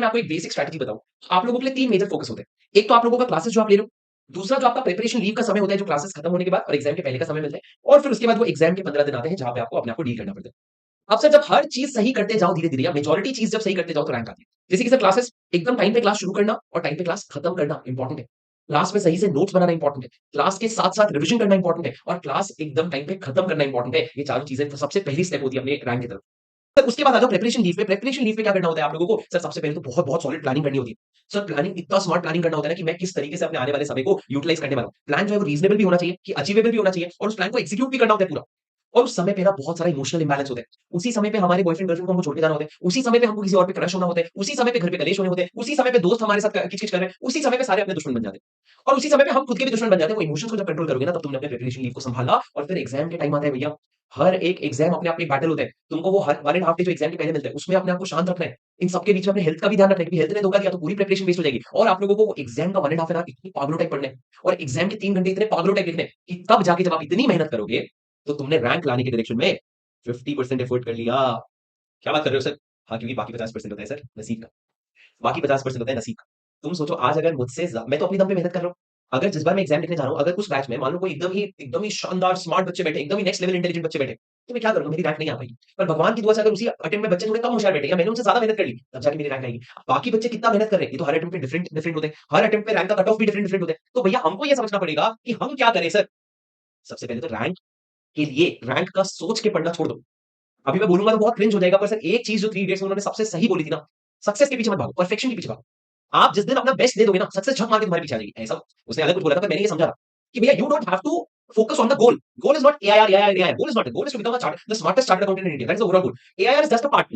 मैं आपको एक बेसिक स्ट्रैटेजी बताऊं। आप लोगों के लिए तीन मेजर फोकस होते हैं। एक तो आप लोगों का क्लासेस जो आप ले रहे हो, दूसरा जो आपका प्रिपरेशन लीव का समय होता है, जो क्लासेस खत्म होने के बाद और एग्जाम के पहले का समय मिलता है, और फिर उसके बाद वो एग्जाम के 15 दिन आते हैं जहां पे आपको अपने आप को डील करना पड़ता है। अब सर जब हर चीज सही करते जाओ धीरे धीरे, या मेजोरिटी चीज जब सही करते जाओ तो रैंक आती है। जैसे कि सर क्लासेस एकदम टाइम पे क्लास शुरू करना और टाइम पे क्लास खत्म करना इंपॉर्टेंट है। क्लास में सही से नोट्स बनाना इंपॉर्टेंट है, क्लास के साथ साथ रिविजन करना इंपॉर्टेंट है, और क्लास एकदम टाइम पे खत्म करना इंपॉर्टेंट है। ये चारों चीजें सबसे पहली स्टेप होती है अपने रैंक की तरफ। सर उसके बाद आ जाओ प्रिपरेशन लीव पे। प्रिपरेशन लीव पे क्या करना होता है आप लोगों को? सर सबसे पहले तो बहुत बहुत सॉलिड प्लानिंग करनी होती है। सर प्लानिंग इतना स्मार्ट प्लानिंग करना होता है ना कि मैं किस तरीके से अपने आने वाले समय को यूटिलाइज करने वाला हूं। प्लान जो है वो रीजनेबल भी होना चाहिए, कि अचीवेबल भी होना चाहिए, और उस प्लान को एग्जीक्यूट भी करना होता है पूरा। और उस समय पे ना बहुत सारा इमोशनल इंबैलेंस होता है। उसी समय पे हमारे बॉयफ्रेंड गर्लफ्रेंड को हमको छोड़ के जाना होता है, उसी समय पे हमको किसी और पे क्रश होना होता है, उसी समय पे घर पे कलेश होने होते हैं, उसी समय पे दोस्त हमारे साथ किच-किच कर रहे हैं, उसी समय पे सारे अपने दुश्मन बन जाते हैं। और उसी समय पे हम खुद के भी दुश्मन बन जाते हैं। वो इमोशंस को जब कंट्रोल करोगे ना, तब तुमने अपने प्रिपरेशन लीव को संभाला। और फिर एग्जाम के टाइम आता है भैया, हर एक एग्जाम अपने आप में एक बैटल होता है। तुमको वो हर 1 एंड हाफ डे जो एग्जाम के पहले मिलता है, उसमें अपने आप को शांत रखना है। इन सबके बीच में अपने हेल्थ का भी ध्यान रखना है, क्योंकि हेल्थ ने धोखा दिया तो पूरी प्रिपरेशन वेस्ट हो जाएगी। और आप लोगों को एग्जाम का 1 एंड हाफ एन आवर इतनी पागलों टाइप पढ़ना है, और एग्जाम के 3 घंटे इतने पागलों टाइप लिखने हैं, कि तब जाके जब आप इतनी मेहनत करोगे, तो तुमने रैंक लाने के डायरेक्शन में 50% एफर्ट कर लिया। क्या बात कर रहे हो सर? हाँ, क्योंकि बाकी 50% होता है सर नसीब का। बाकी 50% होता है नसीब का। तुम सोचो, आज अगर मुझसे मैं तो अपनी दम पे मेहनत कर रहा हूँ। अगर जिस बार मैं एग्जाम लिखने जा रहा हूँ, अगर उस बैच में मान लो कोई एकदम ही शानदार स्मार्ट बच्चे बैठे, एकदम ही नेक्स्ट लेवल इंटेलिजेंट बच्चे बैठे, तो मैं क्या करूँगा? मेरी रैंक नहीं आ पाएगी। पर भगवान की दुआ से अगर उसी अटेम्प्ट में बच्चे थोड़े कम होशियार बैठे, या मैंने उनसे ज्यादा मेहनत कर ली, तब जाके मेरी रैंक आएगी। बाकी बच्चे कितना मेहनत कर रहे हैं, ये तो हर अटेम्प्ट पे डिफरेंट डिफरेंट होते हैं। हर अटेम्प्ट पे रैंक का कट ऑफ भी डिफरेंट डिफरेंट होते हैं। तो भैया हमको ये समझना पड़ेगा कि हम क्या करें सर। सबसे पहले तो रैंक के लिए रैंक का सोच के पढ़ना छोड़ दो। अभी मैं बोलूंगा तो बहुत क्रिंज हो जाएगा, पर सर एक चीज जो थ्री इडियट्स में उन्होंने सबसे सही बोली थी ना, सक्सेस के पीछे मत भागो, परफेक्शन के पीछे भागो। आप जिस दिन अपना बेस्ट दे दोगे ना, सक्सेस झक मार के तुम्हारे पीछे आ जाएगी। ऐसा उसने अलग कुछ बोला था, पर मैंने ये समझा कि भैया you don't have to focus on the goal. Goal is not AIR, AIR, AIR. Goal is not. Goal is to become the smartest chartered accountant in India. That is the overall goal. AIR is just a part.